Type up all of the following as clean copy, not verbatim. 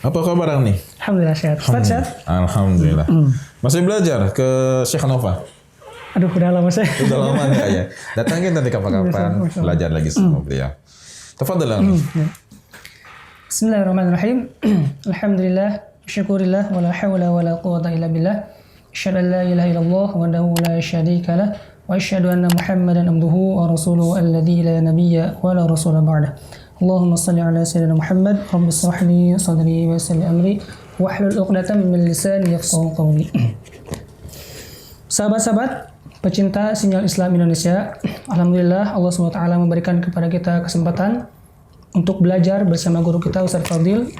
Apa kabar nih? Alhamdulillah sehat. Ustaz sehat? Alhamdulillah. Masih belajar ke Syekh Nova? Aduh, udah lama saya. Udah lama enggak ya? Datangin nanti kapan-kapan belajar lagi sama beliau. Tafadhal. Bismillahirrahmanirrahim. Alhamdulillah, syukurillah, wala hawla wala quwwata illa billah. Asyhadu an la ilaha illallah wahdahu la syarika lah wa asyhadu anna Muhammadan abduhu wa rasuluhu alladzi la nabiyya wa la rasula ba'dah. Allahumma shalli ala sayyidina Muhammad, rabbi shrah li sadri wa yassir li amri wahlul 'uqdatam min lisani yafqahu qawli. Sahabat-sahabat pecinta sinyal Islam Indonesia, alhamdulillah Allah SWT memberikan kepada kita kesempatan untuk belajar bersama guru kita Ustaz Fadil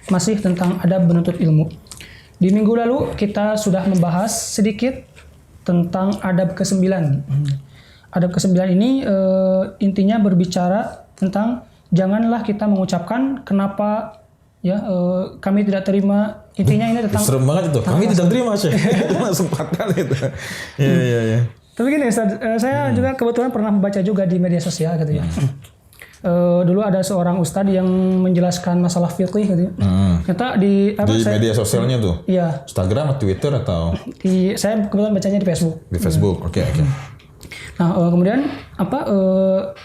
masih tentang adab menuntut ilmu. Di minggu lalu kita sudah membahas sedikit tentang adab ke-9. Adab ke-9 ini intinya berbicara tentang janganlah kita mengucapkan kenapa ya kami tidak terima. Intinya ini tentang serem banget itu. Kami tidak terima Syekh. Itu langsung fatal itu. Iya. Tapi gini Ustaz, saya juga kebetulan pernah membaca juga di media sosial gitu ya. Dulu ada seorang ustadz yang menjelaskan masalah fikih gitu. Ternyata di media sosialnya tuh. Iya. Instagram atau Twitter atau saya kebetulan bacanya di Facebook. Di Facebook. Oke. Nah, kemudian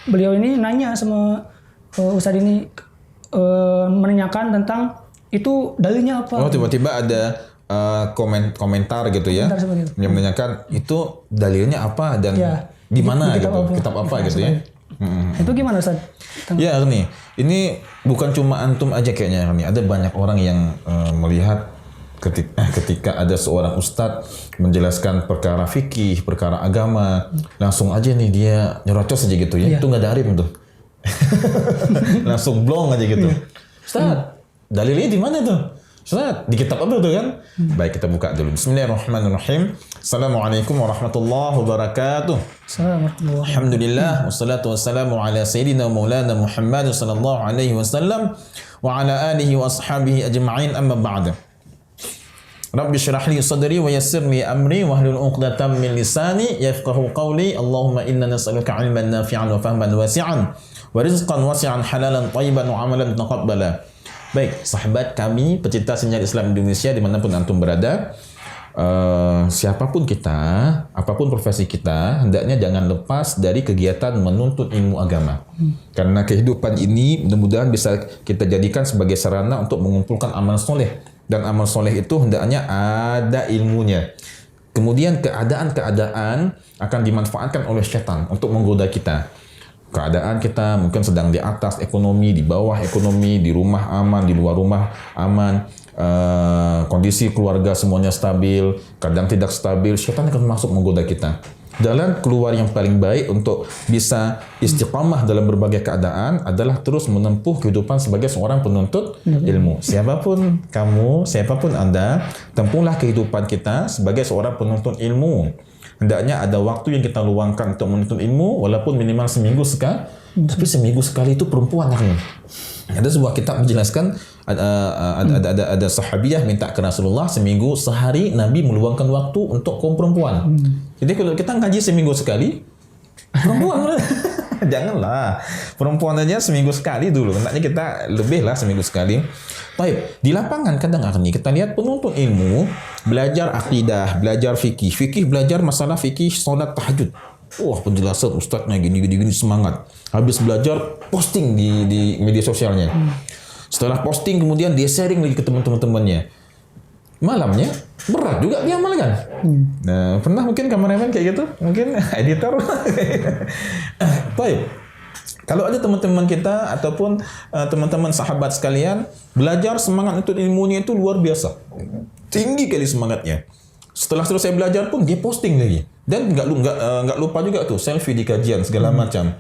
beliau ini nanya sama ustadz ini menanyakan tentang itu dalilnya apa. Oh, tiba-tiba ada komentar gitu ya. Yang menanyakan itu dalilnya apa dan di mana gitu. Kitab apa gitu ya. Itu gimana Ustaz? Ya nih, ini bukan cuma antum aja kayaknya nih. Ada banyak orang yang melihat ketika ada seorang ustadz menjelaskan perkara fikih, perkara agama, langsung aja nih dia nyerocos aja gitu ya. Itu nggak ada arim tuh. Langsung blong aja gitu. Ustadz, dalilnya di mana tuh? Ustadz, di kitab apa tuh kan? Baik, kita buka dulu. Bismillahirrahmanirrahim. Assalamualaikum warahmatullahi wabarakatuh. Alhamdulillah, wassalatu wassalamu ala sayyidina maulana Muhammad sallallahu alaihi wasallam wa ala alihi wa ashabihi ajma'in, amma ba'da. Rabbi syrah li sadri wa yassir li amri wahlul 'uqdatam min lisani yafqahu qawli. Allahumma inna nas'aluka 'ilman nafi'an wa fahman wasi'an wa rizqan wasi'an halalan thayyiban wa 'amalan taqabbala. Baik, sahabat kami pecinta sinyal Islam Indonesia dimanapun antum berada, siapapun kita, apapun profesi kita, hendaknya jangan lepas dari kegiatan menuntut ilmu agama. Karena kehidupan ini mudah-mudahan bisa kita jadikan sebagai sarana untuk mengumpulkan amal soleh. Dan amal soleh itu hendaknya ada ilmunya. Kemudian keadaan-keadaan akan dimanfaatkan oleh syaitan untuk menggoda kita. Keadaan kita mungkin sedang di atas ekonomi, di bawah ekonomi, di rumah aman, di luar rumah aman, kondisi keluarga semuanya stabil, kadang tidak stabil, syaitan akan masuk menggoda kita. Jalan keluar yang paling baik untuk bisa istiqamah dalam berbagai keadaan adalah terus menempuh kehidupan sebagai seorang penuntut ilmu. Siapapun kamu, siapapun Anda, tempuhlah kehidupan kita sebagai seorang penuntut ilmu. Hendaknya ada waktu yang kita luangkan untuk menuntut ilmu, walaupun minimal seminggu sekali. Tapi seminggu sekali itu perempuan akhirnya. Ada sebuah kitab menjelaskan ada sahabiah minta ke Rasulullah seminggu sehari Nabi meluangkan waktu untuk kaum perempuan. Jadi kalau kita ngaji seminggu sekali, perempuan janganlah. Perempuan aja seminggu sekali dulu. Hendaknya kita lebih lah seminggu sekali. Baik, di lapangan kadang akhirnya kita lihat penuntut ilmu belajar akidah, belajar fikih, belajar masalah fikih salat tahajud. Wah, penjelasan ustadznya gini semangat. Habis belajar posting di media sosialnya. Setelah posting kemudian dia sharing lagi ke teman-temannya. Malamnya berat juga dia amalkan. Nah, pernah mungkin kameramen kayak gitu? Mungkin editor. Baik. Kalau ada teman-teman kita ataupun teman-teman sahabat sekalian belajar semangat untuk ilmunya itu luar biasa. Tinggi kali semangatnya. Setelah selesai belajar pun dia posting lagi. Dan nggak lupa juga tuh selfie di kajian segala macam.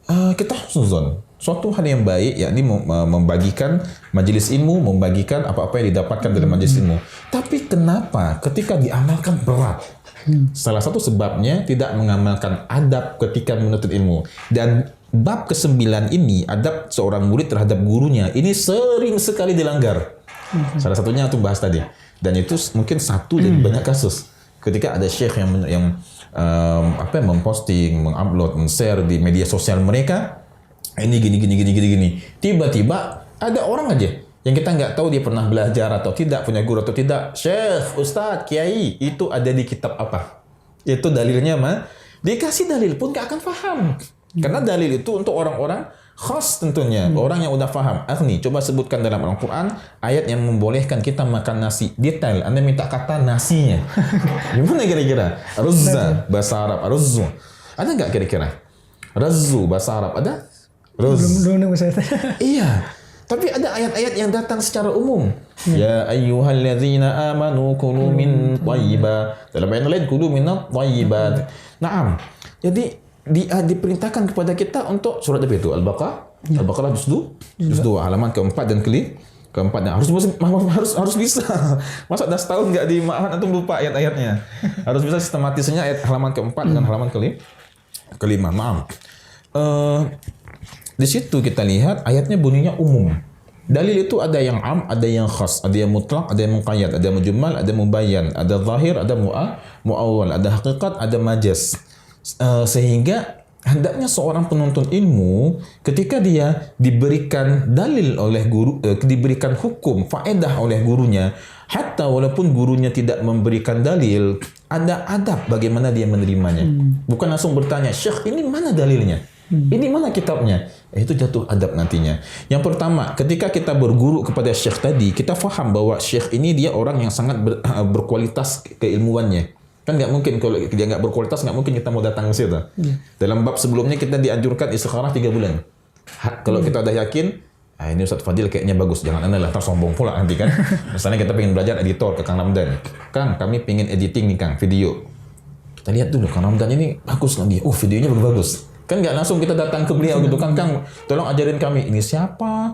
Kita husnuzon. Suatu hal yang baik yakni membagikan majelis ilmu, membagikan apa-apa yang didapatkan dari majelis ilmu. Tapi kenapa ketika diamalkan berat? Salah satu sebabnya tidak mengamalkan adab ketika menuntut ilmu. Dan bab ke-9 ini, adab seorang murid terhadap gurunya, ini sering sekali dilanggar. Salah satunya aku bahas tadi. Dan itu mungkin satu dari banyak kasus. Ketika ada syekh yang memposting, mengupload, men-share di media sosial mereka, ini gini. Tiba-tiba ada orang aja yang kita nggak tahu dia pernah belajar atau tidak, punya guru atau tidak, syekh, ustadz, kiai, itu ada di kitab apa? Itu dalilnya mah, dikasih dalil pun nggak akan paham. Karena dalil itu untuk orang-orang khas tentunya, orang yang udah paham. Nih, coba sebutkan dalam Al-Quran ayat yang membolehkan kita makan nasi. Detail, Anda minta kata nasinya. Gimana kira-kira? Ruzza, bahasa Arab, ruzzu. Ada nggak kira-kira? Razzu, bahasa Arab, ada? Belum saya. Iya. Tapi ada ayat-ayat yang datang secara umum. Ya ayyuhalladzina amanu kulu min thayyibat. Dalam ayat lain kulu minat thayyibat. Naam. Jadi diperintahkan kepada kita untuk surat apa itu? Al-Baqarah. Al-Baqarah juz 2 halaman keempat dan keempat. Harus bisa. Masa dah setahun enggak dimaafkan atau lupa ayat-ayatnya. Harus bisa sistematisnya ayat halaman keempat dan halaman kelima. Maaf. Di situ kita lihat ayatnya bunyinya umum. Dalil itu ada yang am, ada yang khas, ada yang mutlak, ada yang muqayyad, ada mujmal, ada mubayyan, ada zahir, ada muawwal, ada hakikat, ada majaz. Sehingga hendaknya seorang penuntut ilmu ketika dia diberikan dalil oleh guru, diberikan hukum, faedah oleh gurunya, hatta walaupun gurunya tidak memberikan dalil, ada adab bagaimana dia menerimanya. Bukan langsung bertanya, "Syekh, ini mana dalilnya? Ini mana kitabnya?" Itu jatuh adab nantinya. Yang pertama, ketika kita berguru kepada syekh tadi, kita faham bahwa syekh ini dia orang yang sangat berkualitas keilmuannya. Kan nggak mungkin kalau dia nggak berkualitas, nggak mungkin kita mau datang ke situ. Dalam bab sebelumnya kita dianjurkan istikharah 3 bulan. Kalau kita udah yakin, ini Ustaz Fadil kayaknya bagus, jangan anda lah sombong pula nanti kan. Misalnya kita pengen belajar editor ke Kang Ramdan. Kang, kami pengen editing nih Kang, video. Kita lihat dulu Kang Ramdan ini bagus lah dia. Videonya bagus. Kan nggak langsung kita datang ke beliau gitu kan, Kang, tolong ajarin kami ini siapa,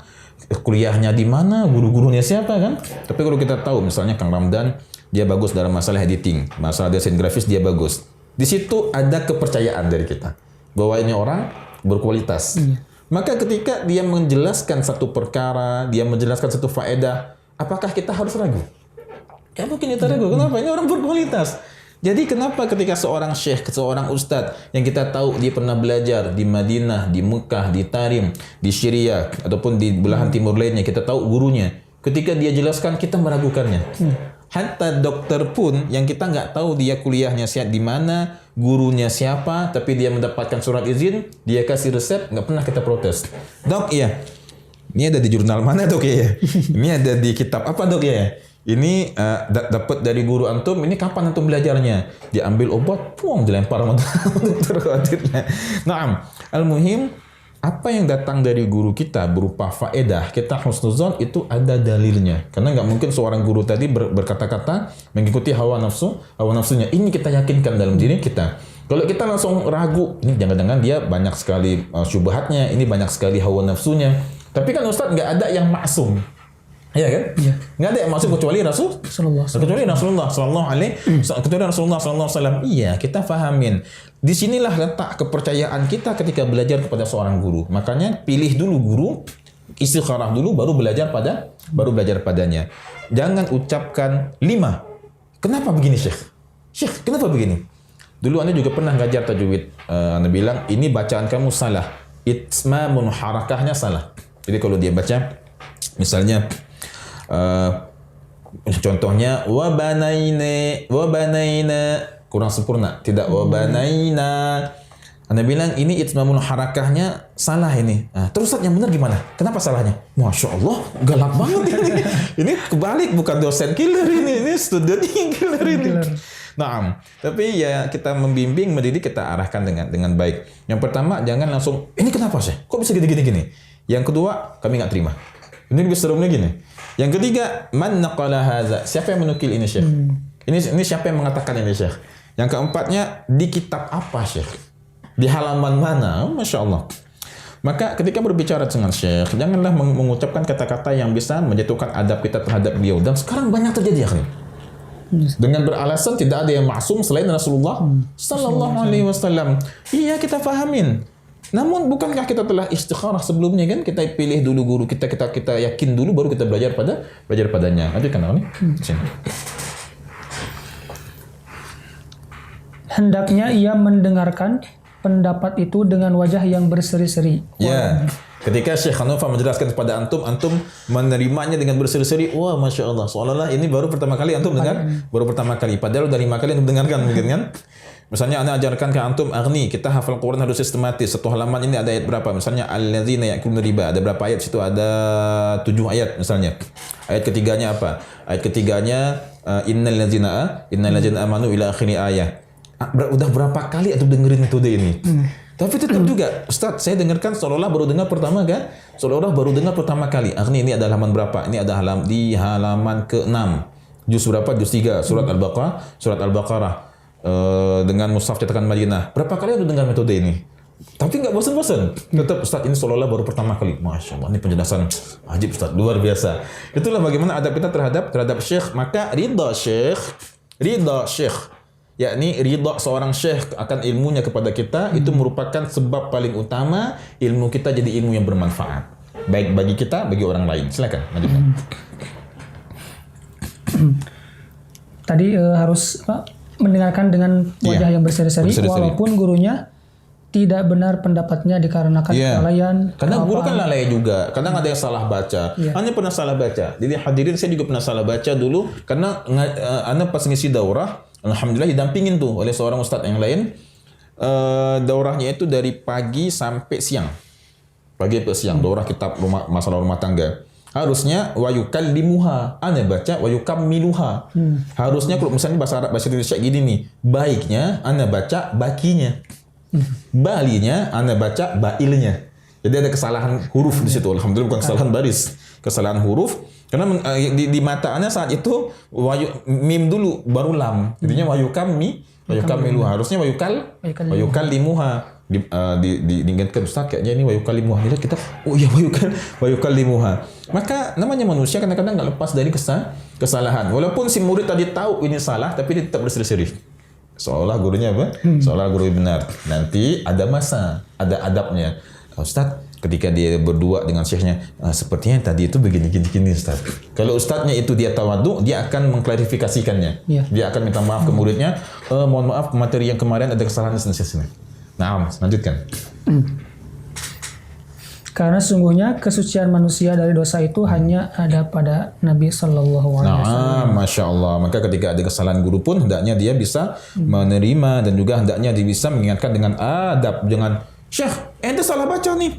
kuliahnya di mana, guru-gurunya siapa kan. Tapi kalau kita tahu misalnya Kang Ramdan dia bagus dalam masalah editing, masalah desain grafis dia bagus. Di situ ada kepercayaan dari kita bahwa ini orang berkualitas. Maka ketika dia menjelaskan satu perkara, dia menjelaskan satu faedah, apakah kita harus ragu? Ya mungkin kita ragu. Kenapa? Ini orang berkualitas. Jadi kenapa ketika seorang syekh, seorang ustadz yang kita tahu dia pernah belajar di Madinah, di Mekah, di Tarim, di Syria, ataupun di belahan timur lainnya, kita tahu gurunya. Ketika dia jelaskan, kita meragukannya. Hatta dokter pun yang kita nggak tahu dia kuliahnya di mana, gurunya siapa, tapi dia mendapatkan surat izin, dia kasih resep, nggak pernah kita protes. Dok, iya. Ini ada di jurnal mana dok ya? Ini ada di kitab apa dok ya? Ini dapat dari guru antum, ini kapan antum belajarnya? Diambil obat, dilempar sama dokter khawatirnya. Naam, al-muhim, apa yang datang dari guru kita berupa faedah, kita husnuzon itu ada dalilnya. Karena nggak mungkin seorang guru tadi berkata-kata mengikuti hawa nafsunya. Ini kita yakinkan dalam diri kita. Kalau kita langsung ragu, ini jangan-jangan dia banyak sekali syubhatnya, ini banyak sekali hawa nafsunya. Tapi kan Ustadz nggak ada yang maksum. Iya kan? Iya. Nggak ada yang maksud kecuali Rasulullah SAW. Iya, kita fahamin. Disinilah letak kepercayaan kita ketika belajar kepada seorang guru. Makanya pilih dulu guru, istikharah dulu, baru belajar padanya. Jangan ucapkan 5. Kenapa begini Syekh? Syekh, kenapa begini? Dulu Anda juga pernah ngajar tajwid. Anda bilang ini bacaan kamu salah. Itmamun harakahnya salah. Jadi kalau dia baca, misalnya contohnya wabanaina kurang sempurna, tidak wabanaina. Anda bilang ini itmamun harakahnya salah ini. Terus Ustaz yang benar gimana? Kenapa salahnya? Masya Allah, galak banget ini. Ini kebalik, bukan dosen killer ini student yang killer ini. Nah, tapi ya kita membimbing, mendidik, kita arahkan dengan baik. Yang pertama, jangan langsung ini kenapa sih? Kok bisa gini? Yang kedua, kami nggak terima. Ini lebih serumnya gini. Yang ketiga, man naqala hadza? Siapa yang menukil ini, Syekh? Ini siapa yang mengatakan ini, Syekh? Yang keempatnya, di kitab apa, Syekh? Di halaman mana? Masya Allah. Maka ketika berbicara dengan Syekh, janganlah mengucapkan kata-kata yang bisa menjatuhkan adab kita terhadap beliau. Dan sekarang banyak terjadi, akhirnya. Dengan beralasan tidak ada yang maksum selain Rasulullah Sallallahu Alaihi Wasallam. Iya, kita fahamin. Namun bukankah kita telah istikharah sebelumnya kan? Kita pilih dulu guru kita yakin dulu baru kita belajar padanya. Ada kan ini? Hendaknya ia mendengarkan pendapat itu dengan wajah yang berseri-seri. Ya. Ketika Syekh Hanafa menjelaskan kepada antum menerimanya dengan berseri-seri, wah Masya Allah, seolah-olah ini baru pertama kali antum dengar, baru pertama kali. Padahal udah 5 kali antum dengarkan mungkin kan. Misalnya Anda ajarkan ke antum Aghni, kita hafal Quran harus sistematis. Satu halaman ini ada ayat berapa? Misalnya alladzina ya'kuluna riba, ada berapa ayat situ? Ada 7 ayat misalnya. Ayat ketiganya apa? Ayat ketiganya innal ladzina amanu ila akhiri ayat. Udah berapa kali antum dengerin metode ini? Tapi tetap juga, Ustaz, saya dengarkan seolah-olah baru dengar pertama kan? Seolah-olah baru dengar pertama kali. Akhirnya ini ada halaman berapa? Ini ada di halaman ke-6. Juz berapa? Juz 3, surat Al-Baqarah. Dengan mushaf cetakan Madinah. Berapa kali aku dengar metode ini? Tapi nggak bosan-bosan. Tetap, Ustaz, ini seolah-olah baru pertama kali. Masya Allah, ini penjelasan ajib, Ustaz, luar biasa. Itulah bagaimana adab kita terhadap syekh. Maka ridha syekh, yakni ridha seorang syekh akan ilmunya kepada kita, itu merupakan sebab paling utama ilmu kita jadi ilmu yang bermanfaat, baik bagi kita, bagi orang lain. Silakan, lanjutkan. Tadi harus mendengarkan dengan wajah yang berseri-seri, walaupun gurunya tidak benar pendapatnya dikarenakan kelalaian. Karena guru kan lalai juga. Kadang ada yang salah baca. Anda pernah salah baca. Jadi hadirin, saya juga pernah salah baca dulu karena Anda pas ngisi daurah, alhamdulillah didampingin tuh oleh seorang ustadz yang lain. Daurahnya itu dari pagi sampai siang. Pagi sampai siang. Daurah kitab masalah rumah tangga. Harusnya wa yukallimuha. Anda baca wa yukammiluha. Harusnya kalau misalnya bahasa Arab, bahasa Indonesia gini nih. Baiknya Anda baca bakinya. Balinya Anda baca bailnya. Jadi ada kesalahan huruf di situ. Alhamdulillah bukan kesalahan baris. Kesalahan huruf. Karena di mata Anda saat itu mim dulu baru lam. Jadinya wa yukammiluha. Harusnya wa yukallimuha. Diingatkan Ustaz, kayaknya ini wa yukallimuha. Jadi kita, oh iya wa yukallimuha. Maka namanya manusia kadang-kadang nggak lepas dari kesalahan. Walaupun si murid tadi tahu ini salah, tapi dia tetap berseri-seri. Seolah gurunya apa? Seolah guru benar. Nanti ada masa, ada adabnya. Ustaz, ketika dia berdua dengan syekhnya, sepertinya tadi itu begini Ustaz. Kalau ustaznya itu dia tawadu, dia akan mengklarifikasikannya. Dia akan minta maaf ke muridnya. Mohon maaf, materi yang kemarin ada kesalahan di sini. Nah, lanjutkan. Karena sesungguhnya kesucian manusia dari dosa itu hanya ada pada Nabi Sallallahu Alaihi Wasallam. Masya Allah. Maka ketika ada kesalahan guru pun hendaknya dia bisa menerima dan juga hendaknya dia bisa mengingatkan dengan adab. Jangan, Syekh, ente salah baca nih.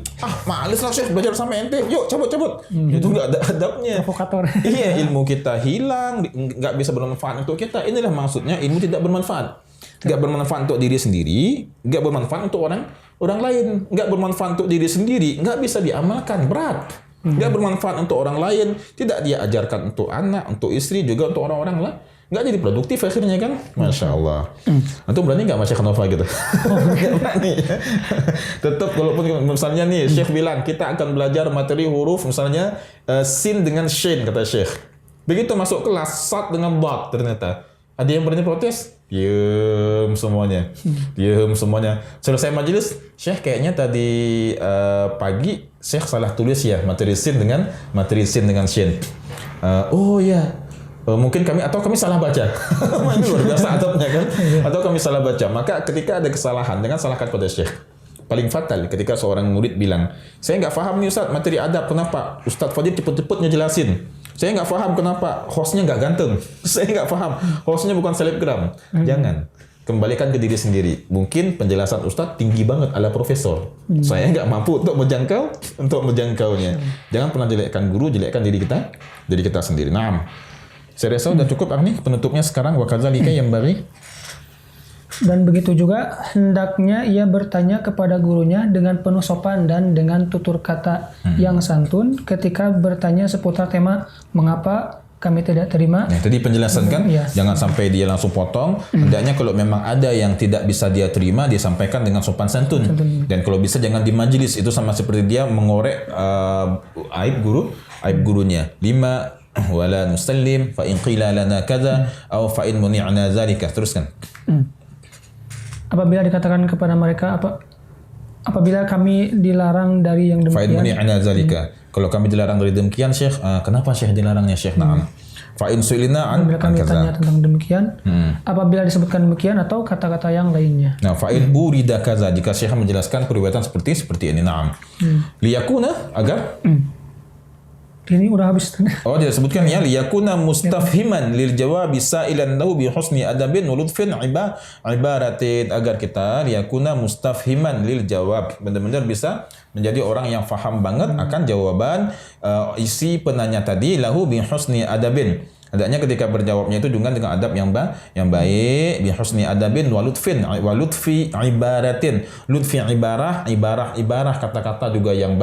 Males lah Syekh belajar sama ente. Yuk cabut. Itu nggak ada adabnya. Provokator. Iya, ilmu kita hilang, nggak bisa bermanfaat untuk kita. Inilah maksudnya ilmu tidak bermanfaat. Nggak bermanfaat untuk diri sendiri, nggak bermanfaat untuk orang lain, nggak bermanfaat untuk diri sendiri, nggak bisa diamalkan, berat. Nggak bermanfaat untuk orang lain, tidak dia ajarkan untuk anak, untuk istri, juga untuk orang-orang lah. Nggak jadi produktif akhirnya kan. Masya Allah. Antum berani nggak Syekh Hanafa gitu? Nggak berani. Tetap walaupun misalnya nih Syekh bilang kita akan belajar materi huruf misalnya sin dengan shin kata Syekh. Begitu masuk kelas sat dengan dot ternyata. Ada yang berani protes? Diam semuanya. Selesai majelis, Syekh kayaknya tadi pagi Syekh salah tulis ya materi sin dengan shin. Oh ya. Mungkin kami salah baca. Ini luar biasa adabnya kan. Atau kami salah baca. Maka ketika ada kesalahan, jangan salahkan pada Syekh. Paling fatal ketika seorang murid bilang, saya nggak paham nih Ustaz materi adab, kenapa Ustaz Fadil cepet-cepet ngejelasin. Saya nggak paham kenapa hostnya nggak ganteng. Saya nggak paham hostnya bukan selebgram. Jangan. Kembalikan ke diri sendiri. Mungkin penjelasan Ustaz tinggi banget ala profesor. Saya nggak mampu untuk menjangkaunya. Jangan pernah jelekkan guru, jelekkan diri kita sendiri. Nah, saya rasa sudah cukup Agni penutupnya sekarang. Wa kadzalika yang bari. Dan begitu juga hendaknya ia bertanya kepada gurunya dengan penuh sopan dan dengan tutur kata yang santun ketika bertanya seputar tema mengapa kami tidak terima. Nah, tadi penjelasan kan, jangan sampai dia langsung potong. Hendaknya kalau memang ada yang tidak bisa dia terima, dia sampaikan dengan sopan santun. Dan kalau bisa jangan di majelis, itu sama seperti dia mengorek aib gurunya. 5 wala nusallim fa in qila lana kadza aw fa in muni'na dzalika. Teruskan. Apabila dikatakan kepada mereka apabila kami dilarang dari yang demikian. Fa in muni'na dzalika. Kalau kami dilarang dari demikian Syekh, kenapa Syekh dilarangnya Syekh? Na'am. Fa in su'ilna an Apabila kami kaza. tanya tentang demikian, apabila disebutkan demikian atau kata-kata yang lainnya. Nah, fa in urida kaza, jika Syekh menjelaskan periwayatan seperti ini. Na'am. Liyakuna, agar Ini udah habis. oh dia sebutkan ya, liyakuna mustafhiman lil jawabi sa'ilan lahu bi husni adabin wa lutfin ibaratin, agar kita liyakuna mustafhiman lil jawab, benar-benar bisa menjadi orang yang faham banget akan jawaban isi penanya tadi, lahu bi husni adabin. Adanya ketika berjawabnya itu dengan adab yang baik, bi husni adabin wa lutfi ibaratin. Lutfi ibarah kata-kata juga yang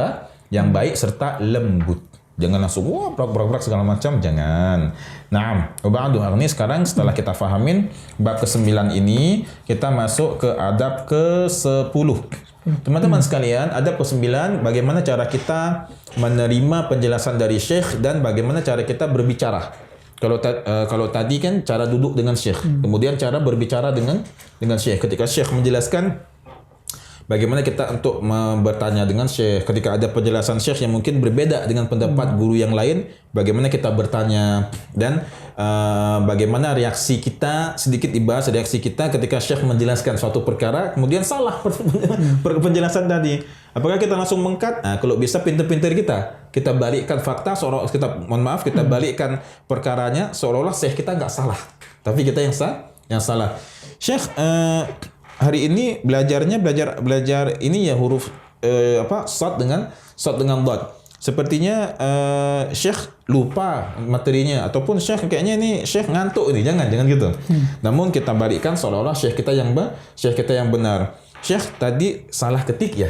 baik serta lembut. Jangan langsung berak segala macam, jangan. Nah, ba'du ini sekarang setelah kita fahamin bab ke-9 ini, kita masuk ke adab ke-10. Teman-teman sekalian, adab ke-9 bagaimana cara kita menerima penjelasan dari syekh dan bagaimana cara kita berbicara. Kalau tadi kan cara duduk dengan syekh, kemudian cara berbicara dengan syekh. Ketika syekh menjelaskan, bagaimana kita untuk bertanya dengan syekh. Ketika ada penjelasan syekh yang mungkin berbeda dengan pendapat guru yang lain, bagaimana kita bertanya, dan bagaimana reaksi kita, sedikit dibahas reaksi kita ketika syekh menjelaskan suatu perkara kemudian salah penjelasan tadi. Apakah kita langsung mengkat? Nah, kalau bisa pintar-pintar kita balikkan fakta, kita balikkan perkaranya seolah-olah syekh kita nggak salah, tapi kita yang salah. Syekh hari ini belajar ini ya huruf shad dengan dad. Sepertinya Syekh lupa materinya, ataupun Syekh kayaknya ini Syekh ngantuk ini, jangan gitu. Namun kita balikkan seolah-olah Syekh kita yang benar. Syekh tadi salah ketik ya,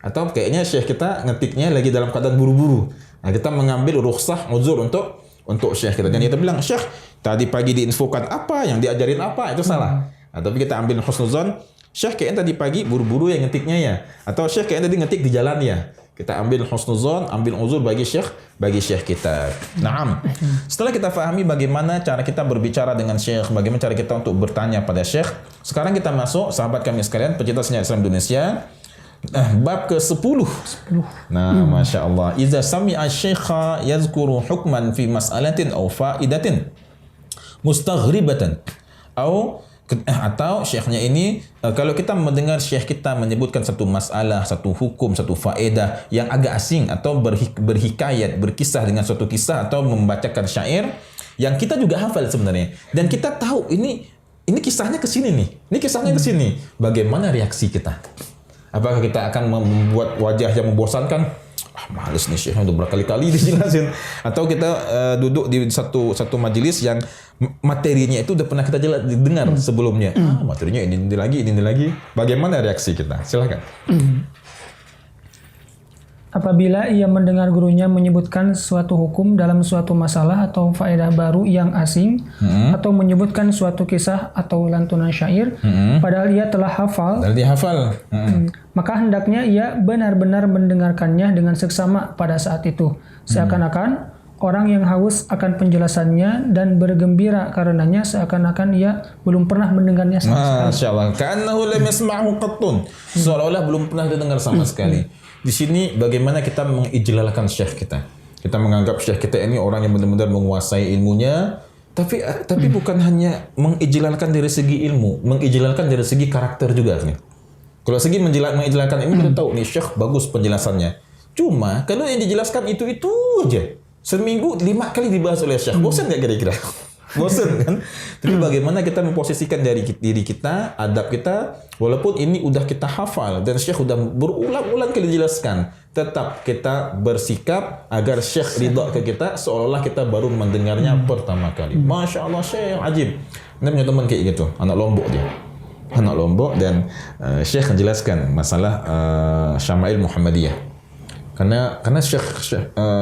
atau kayaknya Syekh kita ngetiknya lagi dalam keadaan buru-buru. Nah, kita mengambil rukhsah uzur untuk Syekh kita. Dan kita bilang, Syekh tadi pagi diinfokan apa, yang diajarin apa, itu salah. Tapi kita ambil husnuzon, Syekh kayaknya tadi pagi buru-buru yang ngetiknya ya, atau Syekh kayaknya tadi ngetik di jalan ya. Kita ambil husnuzon, ambil uzur bagi Syekh kita. Naam. Setelah kita fahami bagaimana cara kita berbicara dengan Syekh, bagaimana cara kita untuk bertanya pada Syekh, sekarang kita masuk, sahabat kami sekalian, pecinta sejarah Islam Indonesia, bab ke-10. Nah, Masya Allah. Iza sami'a syekha yazkuru hukman fi mas'alatin aw fa'idatin mustaghribatan atau syekhnya ini, kalau kita mendengar syekh kita menyebutkan satu masalah, satu hukum, satu faedah yang agak asing, atau berhikayat, berkisah dengan suatu kisah, atau membacakan syair yang kita juga hafal sebenarnya, dan kita tahu ini kisahnya ke sini nih, ini kisahnya ke sini. Bagaimana reaksi kita? Apakah kita akan membuat wajah yang membosankan? Males nih Syekh, udah berkali-kali dijelasin. Atau kita duduk di satu majelis yang materinya itu udah pernah kita dengar sebelumnya. Materinya ini lagi. Bagaimana reaksi kita? Silakan. Apabila ia mendengar gurunya menyebutkan suatu hukum dalam suatu masalah atau faedah baru yang asing, atau menyebutkan suatu kisah atau lantunan syair, padahal ia telah hafal, maka hendaknya ia benar-benar mendengarkannya dengan seksama pada saat itu, seakan-akan orang yang haus akan penjelasannya dan bergembira karenanya, seakan-akan ia belum pernah mendengarnya sama sekali. Masya Allah. Ka'annahu lam yasma'hu qattun. Seolah-olah belum pernah didengar sama sekali. Di sini bagaimana kita mengijlalkan syekh kita. Kita menganggap syekh kita ini orang yang benar-benar menguasai ilmunya, tapi bukan hanya mengijlalkan dari segi ilmu, mengijlalkan dari segi karakter juga nih. Kalau segi mengijlalkan ilmu, kita tahu nih syekh bagus penjelasannya. Cuma kalau yang dijelaskan itu aja. Seminggu 5 kali dibahas oleh syekh. Bosan nggak kira-kira? Bosan kan? Tapi bagaimana kita memposisikan dari diri kita, adab kita, walaupun ini udah kita hafal dan syekh udah berulang-ulang kali dijelaskan, tetap kita bersikap agar syekh ridha ke kita seolah-olah kita baru mendengarnya pertama kali. Masya Allah, syekh ajib. Ini punya teman kayak gitu, anak Lombok dan syekh menjelaskan masalah Syama'il Muhammadiyah. Karena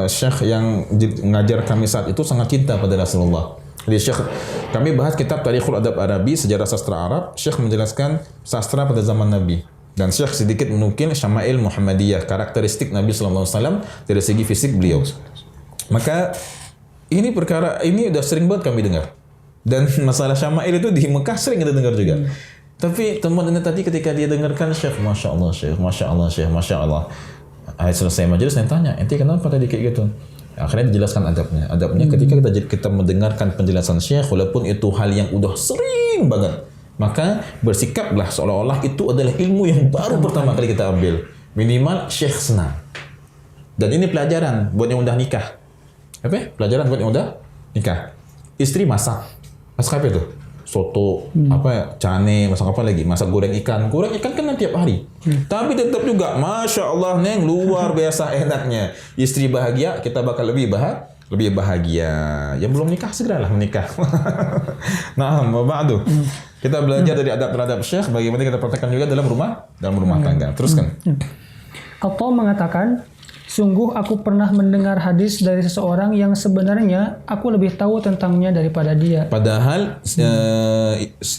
syekh yang ngajar kami saat itu sangat cinta pada Rasulullah. Jadi syekh, kami bahas kitab Tarikhul Adab Arabi, sejarah sastra Arab. Syekh menjelaskan sastra pada zaman Nabi. Dan syekh sedikit menukil Syama'il Muhammadiyah, karakteristik Nabi SAW dari segi fisik beliau. Maka ini perkara ini udah sering banget kami dengar. Dan masalah Syama'il itu di Mekah sering kita dengar juga. Tapi teman ini tadi ketika dia dengarkan syekh, Masya Allah syekh, Masya Allah syekh, Masya Allah. Selesai majelis saya tanya, ente kenapa tadi kayak gitu? Akhirnya dijelaskan adabnya. Adabnya ketika kita mendengarkan penjelasan syekh, walaupun itu hal yang udah sering banget, maka bersikaplah seolah-olah itu adalah ilmu yang baru pertama kali kita ambil. Minimal syekh senang. Dan ini pelajaran buat yang udah nikah. Apa? Pelajaran buat yang udah nikah. Istri masak. Masak apa itu? Soto, cane, masak apa lagi? Masak goreng ikan. Goreng ikan kan tiap hari. Tapi tetap juga, Masya Allah, Neng, luar biasa enaknya. Istri bahagia, kita bakal lebih bahagia. Yang belum nikah, segeralah menikah. Nah, ba'du. Kita belajar dari adab terhadap syekh, bagaimana kita praktekkan juga dalam rumah tangga. Teruskan. Atau mengatakan, sungguh aku pernah mendengar hadis dari seseorang yang sebenarnya aku lebih tahu tentangnya daripada dia. Padahal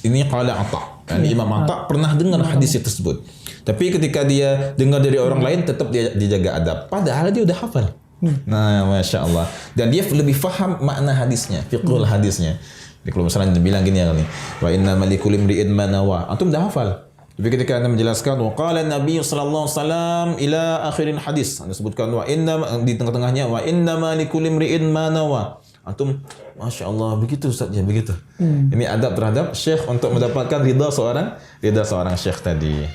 ini qala Atha. Imam Atha pernah dengar hadis tersebut. Tapi ketika dia dengar dari orang lain tetap dia dijaga adab. Padahal dia udah hafal. Nah, Masya Allah. Dan dia lebih faham makna hadisnya, fiqhul hadisnya. Kalau misalnya dia bilang gini ya kali, wa inna malikul imri'in ma nawa. Antum dah hafal. Tapi ketika Anda menjelaskan wa qala Nabi sallallahu alaihi wasallam ila akhirin hadis, Anda sebutkan wa inna di tengah-tengahnya wa inna malikul imri'in ma nawa. Antum Masya Allah begitu Ustaz ya begitu. Ini adab terhadap syekh untuk mendapatkan ridha seorang syekh tadi.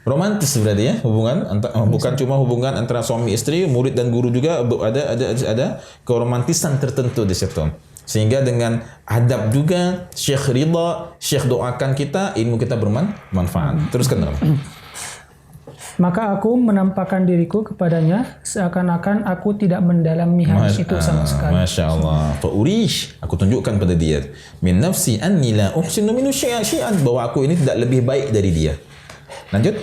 Romantis berarti ya hubungan bukan cuma hubungan antara suami istri, murid dan guru juga ada keromantisan tertentu di situ. Sehingga dengan adab juga syekh ridha, syekh doakan kita, ilmu kita bermanfaat. Teruskan. Maka aku menampakkan diriku kepadanya seakan-akan aku tidak mendalami hadis itu sama sekali. Masya Allah. Fa'urish, aku tunjukkan pada dia min nafsi anni la uhsinu minhu syai'an, bahwa aku ini tidak lebih baik dari dia. Lanjut.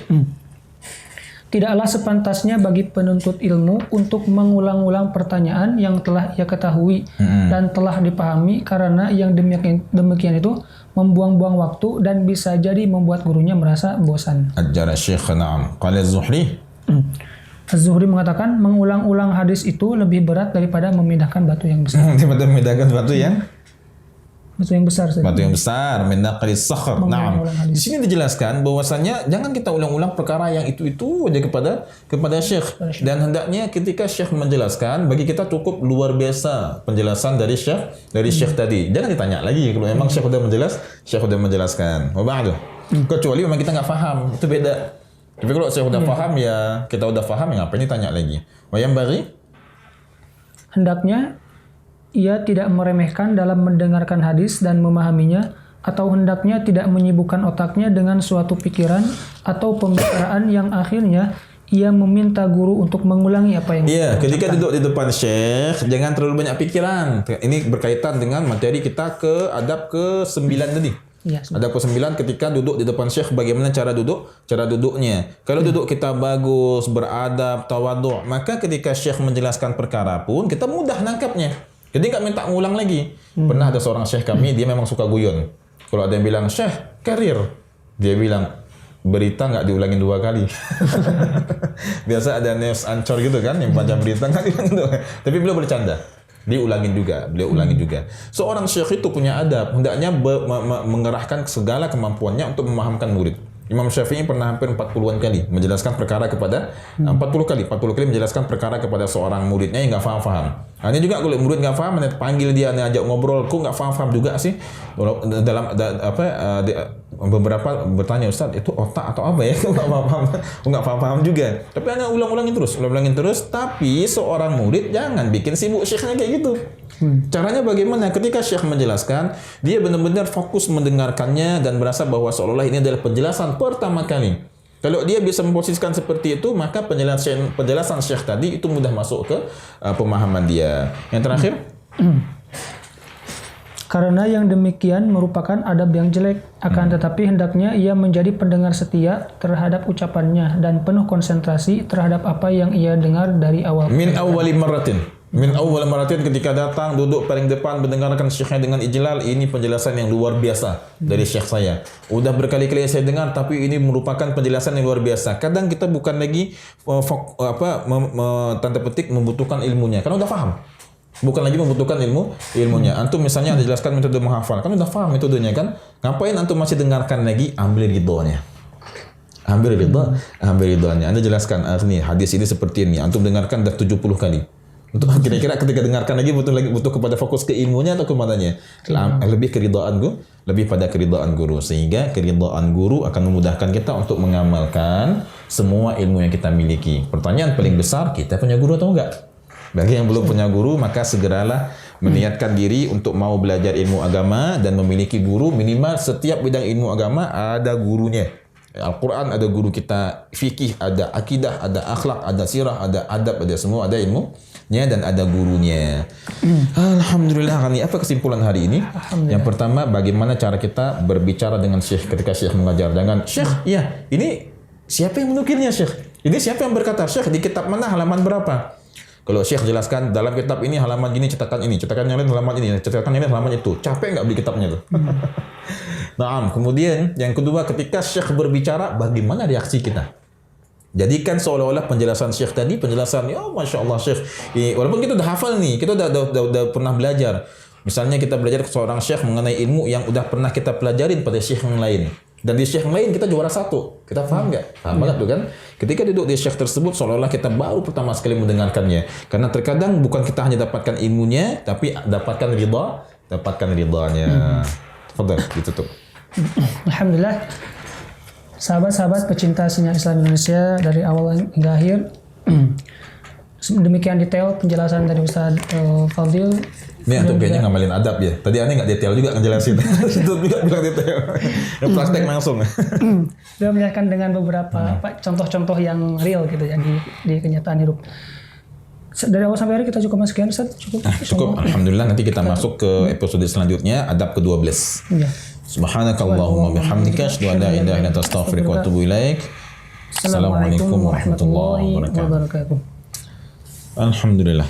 Tidaklah sepantasnya bagi penuntut ilmu untuk mengulang-ulang pertanyaan yang telah ia ketahui dan telah dipahami, karena yang demikian itu membuang-buang waktu dan bisa jadi membuat gurunya merasa bosan. Ajara Syekh na'am. Qala Az-Zuhri. Az-Zuhri mengatakan mengulang-ulang hadis itu lebih berat daripada memindahkan batu yang besar. Daripada memindahkan batu yang besar. Batu yang besar, min naqlis sakhr. Naam. Di sini dijelaskan bahwasanya jangan kita ulang-ulang perkara yang itu aja kepada syekh. Dan hendaknya ketika syekh menjelaskan, bagi kita cukup luar biasa penjelasan dari syekh tadi. Jangan ditanya lagi kalau memang syekh sudah menjelaskan. Wa ba'du. Kecuali memang kita enggak paham, itu beda. Tapi kalau syekh udah paham ya, kita udah paham ya ngapain ditanya lagi. Wa yang bagi hendaknya ia tidak meremehkan dalam mendengarkan hadis dan memahaminya, atau hendaknya tidak menyibukkan otaknya dengan suatu pikiran atau pembicaraan yang akhirnya ia meminta guru untuk mengulangi apa yang ketika duduk di depan syekh jangan terlalu banyak pikiran. Ini berkaitan dengan materi kita ke adab ke-9 tadi. Adab ke-9 ketika duduk di depan syekh, bagaimana cara duduknya. Kalau duduk kita bagus, beradab, tawadhu', maka ketika syekh menjelaskan perkara pun kita mudah nangkapnya. Jadi nggak minta ngulang lagi. Pernah ada seorang syekh kami, dia memang suka guyon. Kalau ada yang bilang, syekh, karir. Dia bilang, berita nggak diulangin 2 kali. Biasa ada news ancor gitu kan, yang panjang berita nggak diulangin 2 kali. Tapi beliau bercanda. Beliau ulangin juga. Seorang syekh itu punya adab. Hendaknya mengerahkan segala kemampuannya untuk memahamkan murid. Imam Syafi'i pernah hampir 40-an kali menjelaskan perkara kepada 40 kali menjelaskan perkara kepada seorang muridnya yang enggak paham. Ini juga kalau murid enggak paham, panggil dia, ajak ngobrol, kok enggak paham juga sih? Beberapa bertanya, Ustaz, itu otak atau apa ya? Enggak paham juga. Tapi hanya ulangin terus, tapi seorang murid jangan bikin sibuk syekhnya kayak gitu. Caranya bagaimana? Ketika syekh menjelaskan, dia benar-benar fokus mendengarkannya dan merasa bahwa seolah-olah ini adalah penjelasan pertama kali. Kalau dia bisa memposisikan seperti itu, maka penjelasan syekh tadi itu mudah masuk ke pemahaman dia. Yang terakhir, karena yang demikian merupakan adab yang jelek, akan tetapi hendaknya ia menjadi pendengar setia terhadap ucapannya dan penuh konsentrasi terhadap apa yang ia dengar dari awal. Min awal maratin ketika datang duduk paling depan mendengarkan syekhnya dengan ijlal, ini penjelasan yang luar biasa dari syekh saya. Udah berkali-kali saya dengar, tapi ini merupakan penjelasan yang luar biasa. Kadang kita bukan lagi tanda petik membutuhkan ilmunya, karena udah paham. Bukan lagi membutuhkan ilmunya. Antum misalnya ada jelaskan metode menghafal, kan udah paham metodenya kan? Ngapain antum masih dengarkan lagi? Ambil ridhonya. Ambil ridhonya. Anda jelaskan, nih hadis ini seperti ini. Antum dengarkan dah 70 kali. Untuk kira-kira ketika dengarkan lagi butuh kepada fokus ke ilmunya atau ke mananya? Lebih keridhaan guru, lebih pada keridhaan guru. Sehingga keridhaan guru akan memudahkan kita untuk mengamalkan semua ilmu yang kita miliki. Pertanyaan paling besar, kita punya guru atau enggak? Bagi yang belum punya guru, maka segeralah meniatkan diri untuk mau belajar ilmu agama dan memiliki guru. Minimal setiap bidang ilmu agama ada gurunya. Al-Quran ada guru kita, fikih ada, akidah ada, akhlak ada, sirah ada, adab ada, semua ada ilmunya dan ada gurunya. Alhamdulillah. Apa kesimpulan hari ini? Yang pertama, bagaimana cara kita berbicara dengan syekh ketika syekh mengajar. Jangan, syekh, ya ini siapa yang menukilnya syekh? Ini siapa yang berkata? Syekh di kitab mana, halaman berapa? Kalau syekh jelaskan dalam kitab ini halaman gini, cetakan ini, cetakan yang lain halaman ini, cetakan ini halaman itu. Capek nggak beli kitabnya tuh? Nah, kemudian yang kedua, ketika syekh berbicara, bagaimana reaksi kita? Jadikan seolah-olah penjelasan syekh tadi, penjelasan, ya Masya Allah syekh, walaupun kita udah hafal nih, kita udah pernah belajar. Misalnya kita belajar ke seorang syekh mengenai ilmu yang udah pernah kita pelajarin pada syekh yang lain. Dan di syekh yang lain kita juara 1. Kita paham nggak? Paham banget tuh kan? Ketika duduk di syekh tersebut, seolah-olah kita baru pertama sekali mendengarkannya. Karena terkadang bukan kita hanya dapatkan ilmunya, tapi dapatkan ridhanya. Fadhal, ditutup. Alhamdulillah, sahabat-sahabat pecinta sinyal Islam Indonesia dari awal hingga akhir. Demikian detail penjelasan dari Ustaz Fadil. Ini antum kayaknya ngamalin adab ya. Tadi aneh nggak detail juga ngejelasin. Itu juga bilang detail. Yang praktek langsung. Dia menjelaskan dengan beberapa contoh-contoh yang real gitu ya di kenyataan hidup. Dari awal sampai akhir kita cukup sekian, Ustaz? Cukup. Alhamdulillah, nanti kita masuk ke episode selanjutnya, adab ke-12. Iya. Subhanakallahumma bihamdika asyhadu an la ilaha illa anta astaghfiruka wa atubu ilaik. Assalamualaikum warahmatullahi wabarakatuh. Alhamdulillah.